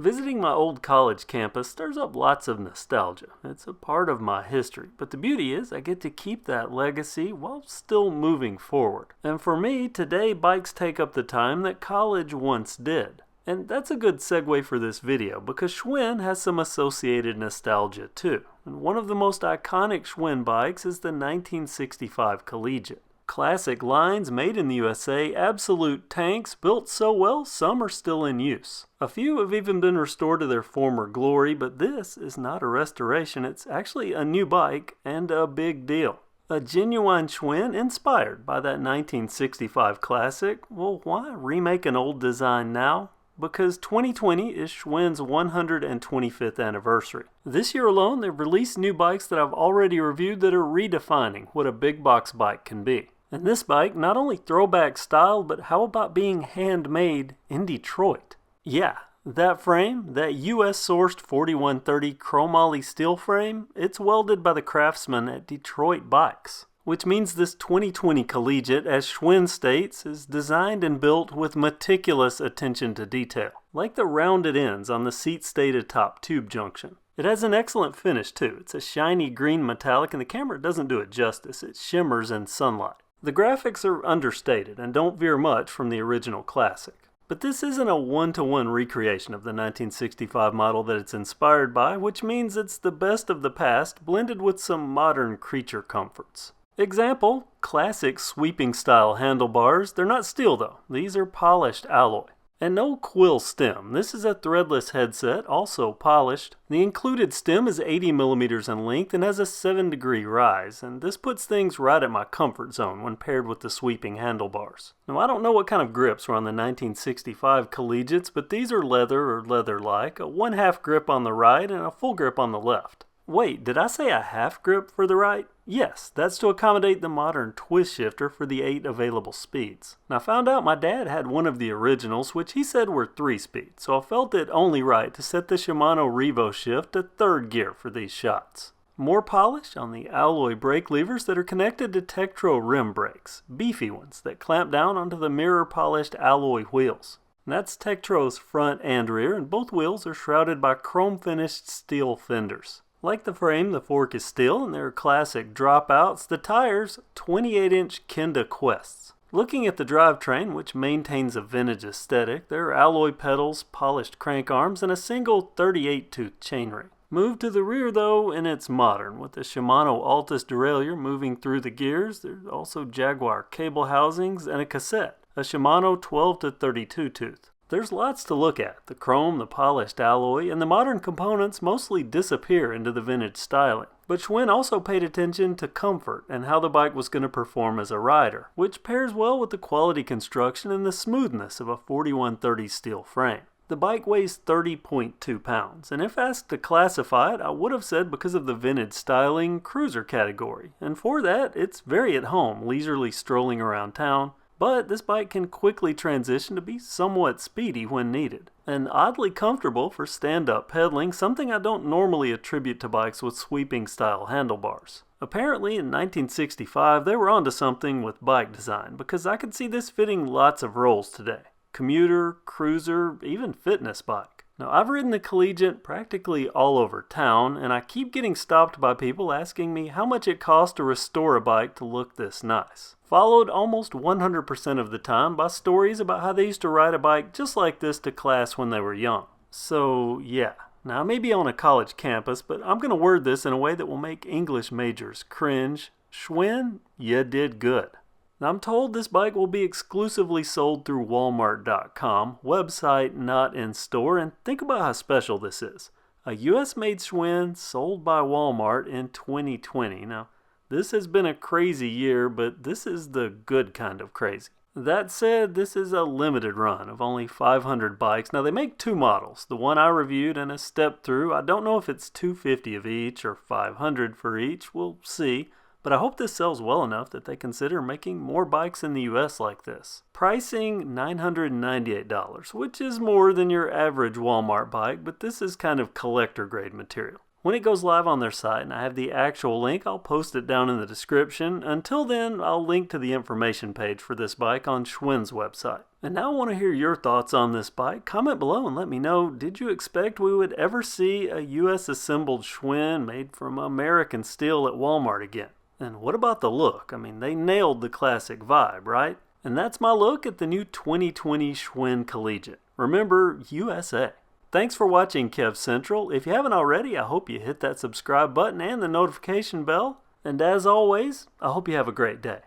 Visiting my old college campus stirs up lots of nostalgia. It's a part of my history, but the beauty is I get to keep that legacy while still moving forward. And for me, today bikes take up the time that college once did. And that's a good segue for this video because Schwinn has some associated nostalgia too. And one of the most iconic Schwinn bikes is the 1965 Collegiate. Classic lines made in the USA, absolute tanks built so well some are still in use. A few have even been restored to their former glory, but this is not a restoration, it's actually a new bike and a big deal. A genuine Schwinn inspired by that 1965 classic. Well, why remake an old design now? Because 2020 is Schwinn's 125th anniversary. This year alone, they've released new bikes that I've already reviewed that are redefining what a big box bike can be. And this bike, not only throwback style, but how about being handmade in Detroit? Yeah, that frame, that US-sourced 4130 chromoly steel frame, it's welded by the craftsmen at Detroit Bikes. Which means this 2020 Collegiate, as Schwinn states, is designed and built with meticulous attention to detail, like the rounded ends on the seat-stated top tube junction. It has an excellent finish too. It's a shiny green metallic and the camera doesn't do it justice. It shimmers in sunlight. The graphics are understated and don't veer much from the original classic. But this isn't a one-to-one recreation of the 1965 model that it's inspired by, which means it's the best of the past blended with some modern creature comforts. Example, classic sweeping style handlebars. They're not steel though, these are polished alloy. And no quill stem, this is a threadless headset, also polished. The included stem is 80 millimeters in length and has a 7-degree rise, and this puts things right at my comfort zone when paired with the sweeping handlebars. Now I don't know what kind of grips were on the 1965 Collegiates, but these are leather or leather-like, a 1/2 grip on the right and a full grip on the left. Wait, did I say a half grip for the right? Yes, that's to accommodate the modern twist shifter for the 8 available speeds. Now I found out my dad had one of the originals, which he said were 3 speeds, so I felt it only right to set the Shimano Revo shift to 3rd gear for these shots. More polish on the alloy brake levers that are connected to Tektro rim brakes, beefy ones that clamp down onto the mirror polished alloy wheels. And that's Tektro's front and rear, and both wheels are shrouded by chrome finished steel fenders. Like the frame, the fork is steel and there are classic dropouts. The tires, 28-inch Kenda Quests. Looking at the drivetrain, which maintains a vintage aesthetic, there are alloy pedals, polished crank arms, and a single 38-tooth chainring. Move to the rear though, and it's modern, with the Shimano Altus derailleur moving through the gears. There's also Jaguar cable housings and a cassette, a Shimano 12 to 32 tooth. There's lots to look at. The chrome, the polished alloy, and the modern components mostly disappear into the vintage styling. But Schwinn also paid attention to comfort and how the bike was going to perform as a rider, which pairs well with the quality construction and the smoothness of a 4130 steel frame. The bike weighs 30.2 pounds, and if asked to classify it, I would have said because of the vintage styling, cruiser category. And for that, it's very at home, leisurely strolling around town. But this bike can quickly transition to be somewhat speedy when needed, and oddly comfortable for stand-up pedaling, something I don't normally attribute to bikes with sweeping style handlebars. Apparently in 1965 they were onto something with bike design, because I could see this fitting lots of roles today. Commuter, cruiser, even fitness bike. Now I've ridden the Collegiate practically all over town, and I keep getting stopped by people asking me how much it costs to restore a bike to look this nice. Followed almost 100% of the time by stories about how they used to ride a bike just like this to class when they were young. So yeah, now I may be on a college campus, but I'm going to word this in a way that will make English majors cringe. Schwinn, you did good. Now I'm told this bike will be exclusively sold through wal-mart.com, website not in store, and think about how special this is. A US-made Schwinn sold by Walmart in 2020. Now, this has been a crazy year, but this is the good kind of crazy. That said, this is a limited run of only 500 bikes. Now they make 2 models, the one I reviewed and a step through. I don't know if it's 250 of each or 500 for each, we'll see. But I hope this sells well enough that they consider making more bikes in the US like this. Pricing $998, which is more than your average Walmart bike, but this is kind of collector grade material. When it goes live on their site and I have the actual link, I'll post it down in the description. Until then, I'll link to the information page for this bike on Schwinn's website. And now I want to hear your thoughts on this bike. Comment below and let me know, did you expect we would ever see a US assembled Schwinn made from American steel at Walmart again? And what about the look? I mean, they nailed the classic vibe, right? And that's my look at the new 2020 Schwinn Collegiate. Remember, USA. Thanks for watching KevCentral. If you haven't already, I hope you hit that subscribe button and the notification bell. And as always, I hope you have a great day.